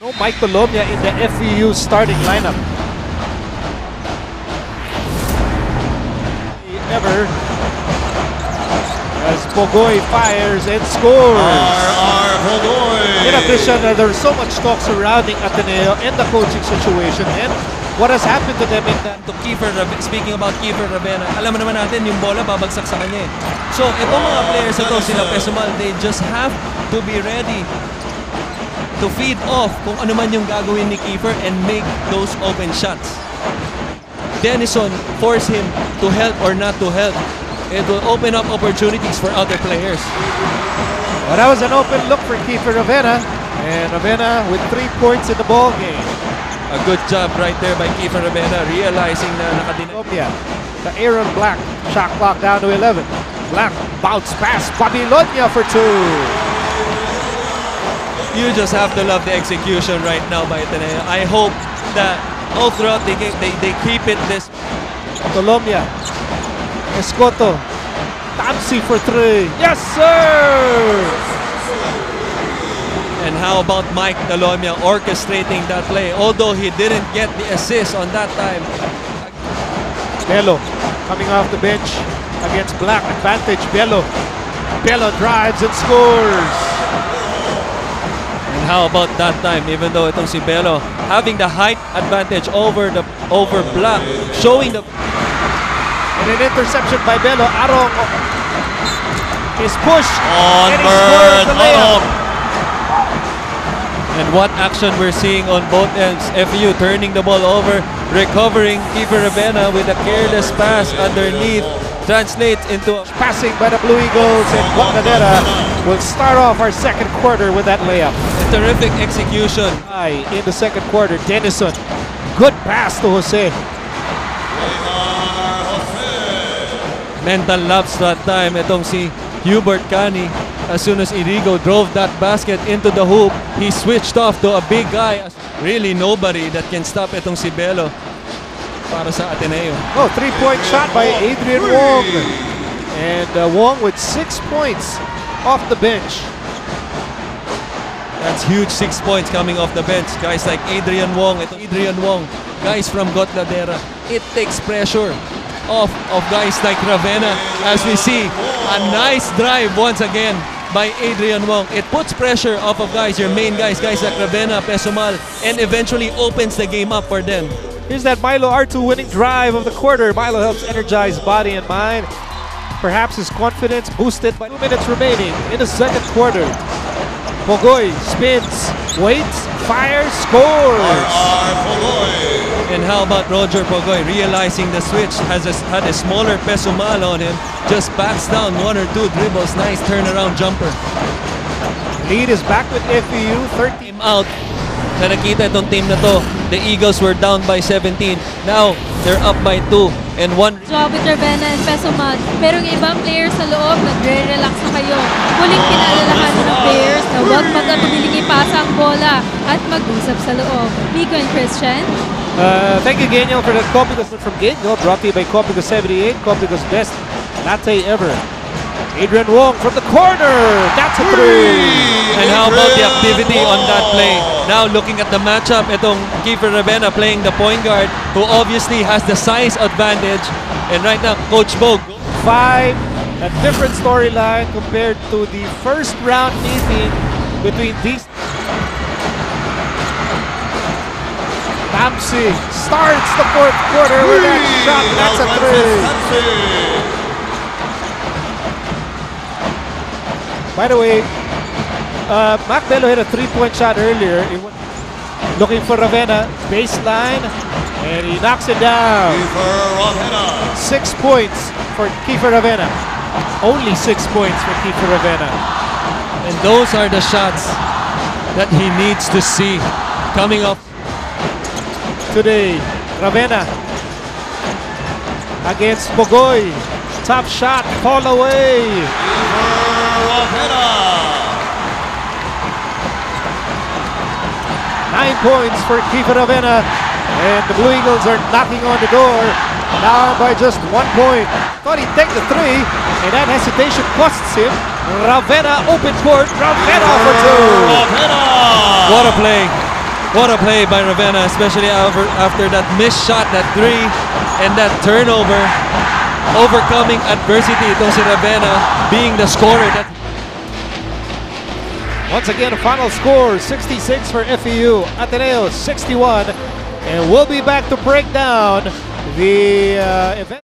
No Mike Colomia in the FEU starting lineup. Ever as Pogoy fires and scores. Pogoy. You know, Christian, there's so much talk surrounding Ateneo and the coaching situation and what has happened to them in that. To Kiefer, speaking about Kiefer Ravena, alam naman natin yung bola babagsak sa kanya. So, itong mga players na to, sila Pesumal, they just have to be ready to feed off kung ano man yung gagawin ni Kiefer and make those open shots. Denison force him to help or not to help. It will open up opportunities for other players. Well, that was an open look for Kiefer Ravena, and Ravena with 3 points in the ball game. A good job right there by Kiefer Ravena, realizing na Babylonia to Aaron Black. Shot clock down to 11. Black bounce pass. Babylonia for 2. You just have to love the execution right now by Ateneo. I hope that all throughout the game they keep it this. Colomia. Escoto. Tamsi for 3. Yes, sir! And how about Mike Colomia orchestrating that play? Although he didn't get the assist on that time. Bello coming off the bench against Black. Advantage, Bello. Bello drives and scores. And how about that time, even though itong si Bello having the height advantage over Black, showing the... And an interception by Bello. Arong is pushed. On and he scores the layup. And what action we're seeing on both ends. FEU turning the ball over, recovering Kiefer Ravena with a careless pass underneath. Translates into a passing by the Blue Eagles, and Guadalajara will start off our second quarter with that layup. A terrific execution. In the second quarter, Denison. Good pass to Jose. Mental lapse that time. Itong si Hubert Cani. As soon as Irigo drove that basket into the hoop, he switched off to a big guy. Really nobody that can stop itong si Bello para sa Ateneo. Oh, 3-point shot by Adrian Wong. And Wong with 6 points off the bench. That's huge, 6 points coming off the bench. Guys like Adrian Wong, guys from Guadalajara. It takes pressure off of guys like Ravena. As we see, a nice drive once again by Adrian Wong. It puts pressure off of guys, your main guys like Ravena, Pesumal, and eventually opens the game up for them. Here's that Milo R2 winning drive of the quarter. Milo helps energize body and mind. Perhaps his confidence boosted by 2 minutes remaining in the second quarter. Pogoy spins, waits, fires, scores! And how about Roger Pogoy realizing the switch had a smaller Pesumal on him, just backs down 1 or 2 dribbles, nice turnaround jumper. Lead is back with FEU, 13 out. Na nakita itong team na to, the Eagles were down by 17. Now, they're up by 2 and 1. Job with Ravena and Pesumal. Pero yung ibang players sa loob, nagre-relax na kayo. Muling pinaalalahan ng players na huwag magkabiling ipasa ang bola at mag-usap sa loob. Nico and Christian. Thank you, Geniel, for the Copicos from Geniel, brought to you by Copicos 78, Copicos best latte ever. Adrian Wong from the corner, that's a 3! And how about the activity on that play? Now looking at the matchup, itong Kiefer Ravena playing the point guard, who obviously has the size advantage. And right now, Coach Bogue. 5, a different storyline compared to the first round meeting between these. Tamsi starts the fourth quarter with that shot, that's a 3! By the way, Mac Bello hit a 3-point shot earlier. Looking for Ravena, baseline, and he knocks it down. 6 points for Kiefer Ravena. Only 6 points for Kiefer Ravena. And those are the shots that he needs to see coming up today. Ravena against Pogoy. Top shot, fall away. 9 points for Kiefer Ravena, and the Blue Eagles are knocking on the door, down by just 1 point. Thought he'd take the 3, and that hesitation costs him. Ravena open court, Ravena for 2. What a play. What a play by Ravenna, especially after that missed shot, that three, and that turnover. Overcoming adversity itong si Ravenna, being the scorer. Once again, final score 66 for FEU, Ateneo 61. And we'll be back to break down the event.